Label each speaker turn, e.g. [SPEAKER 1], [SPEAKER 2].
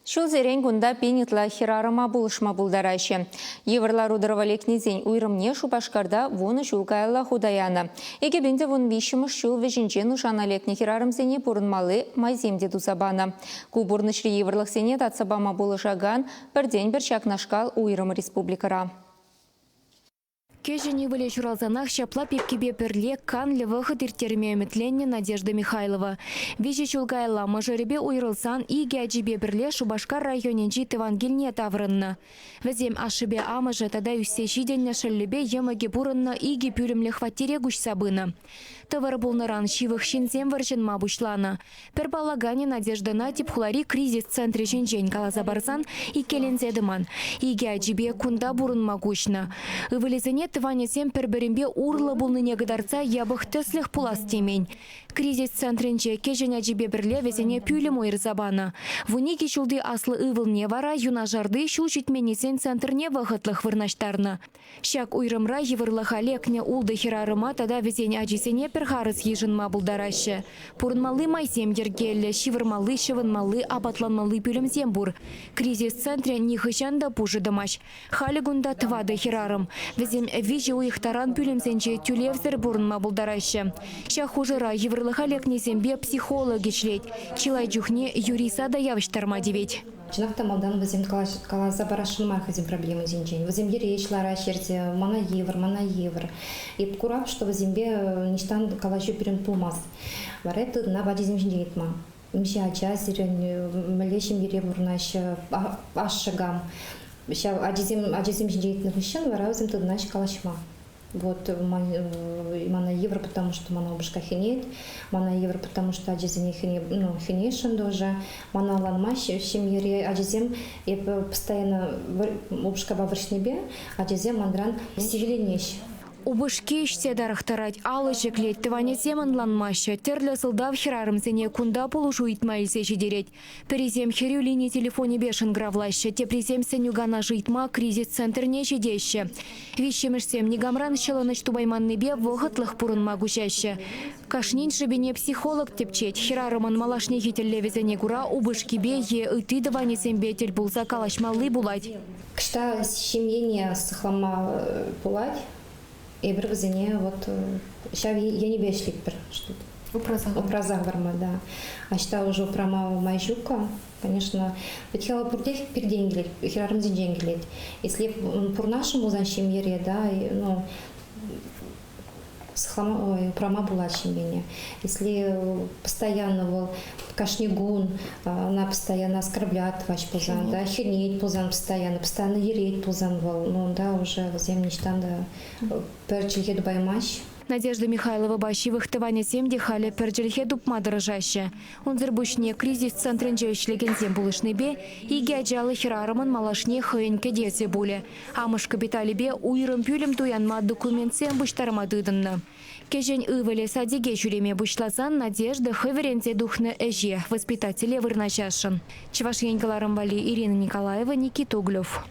[SPEAKER 1] Шул зерен кунда пенитла хирарыма булышма булдараще. Еврлар удырвалекнезен уйрымне шупашкарда воны шулкайла худаяна. Эге бенде вон вишіміш шул вежінчен ушаналекне хирарымсене пурынмалы майземде тусабана. Кубурнышри еврлық сене татсабама булышаган бірден бір шакнашкал уйрым республикара.
[SPEAKER 2] Кежені віле журалзанах шапла пепкебе пірле кан левығы диртерме үмітленне Надежда Михайлова. Вежі чулгайла мажаребе уйрылсан и гәджібе бірле Шубашкар районенчи Тывангелне таврынна. Візем ашыбе амыжы тада үссе жиденне шыллебе емаге бурынна иге пүлімлі хваттере гүш сабына. Тывыр булныран шивых шинзем варжын мабушлана. Пер балагане Надеждана типхулари кризис-центре жинжен калаза барзан и келензедыман. Иге аджибе кунда бурын магушна. Ывылезене тыванесем перберембе урлы булныне гыдарца ябых төслих пулас темень. Кризис-центренче кежен аджибе бірле везене пүлім ойрзабана. Вуниги шулды аслы ывылне вара юнажарды шул житменесен центрне вағытлых вырнаштарна. Шак уйрымра евырлых алекне улды хирарыма тада везене аджисене перхарыс ежынма булдараще. Пурынмалы майсем ергелі, шивырмалы, шывынмалы, абатланмалы пүлімзем бур. Кризис-центре нихышанда пужыдымаш. Халигунда твады хирарым. Везем вижи уйхтаран пүлімзенче тюлевзер бурынма булдараще. Шак хужыра евырлых алекнезембе психологи шлеть. Чилай джухне юриса да явыштарма девет.
[SPEAKER 3] Чынақта малдан візем каласа барашынмай хазим проблемы зинчен. Візем еречлара шерде мана евр. И курап, что візембе ништан калашу перен пулмас. Варайты на бади земжин дейтма. Мши ача сирен млешим ере вурнаш ашшагам. Аджизем жидейтных ищен, вара візем тыднаш калашма. Вот мана евро, потому что мана обушка хинеет, мана евро, потому что аджизем хинешен тоже, мана ланмаш, семьере аджизем и постоянно обушка бавршнебе, аджизем мандран севеленеш.
[SPEAKER 2] Убышке іште дарықтарать алы жеклет тыванесемін ланмашы, терлі сылдав хирарымсене кунда полушу итмайлсе жидерет. Перезем херюлине телефоне бешін гравлашы, тепрезем сенюгана житма кризис-центрне жидеші. Вещемішсем негамран шылыныш тубайманнебе вғытлық пурын магушашы. Кашнин шыбене психолог тепчет, хирарымын малашне хителлевезене гура убышкебе е ыты дыванесембе тел булса калашмалы булать.
[SPEAKER 3] Кышта семьене сыхлама булать. И бір візіне, вот, сейчас я не бешлик бір что-то. Упразах барма, да. А считаю уже упрама майжука, конечно, хотела пурдех перденгелет, хирарым зинженгелет. Если пур нашему занщим ере, да, ну, упрама была чимбене. Если постоянно был кашнигун, она постоянно оскорбляет ваш пузан, да, хернеть пузан постоянно ереть пузан был, ну, да, уже земный штан, да, перчельхеду баймаш.
[SPEAKER 2] Надежда Михайлова башивых тыванесем дехали перчельхеду пмадырыжаще. Он зербушне кризис-центренже ишлегензем булышнебе и гяджалы хирарымын малашне хыйнке десе буле. Амыш капиталибе уйрым пюлем туянма документсем буштарма дыдынна. Кежен ывыле садиге жүреме бушласан Надежда хыверенте духны эже, воспитателе вырначашын. Чевашенькаларым вали Ирина Николаева, Никита Углев.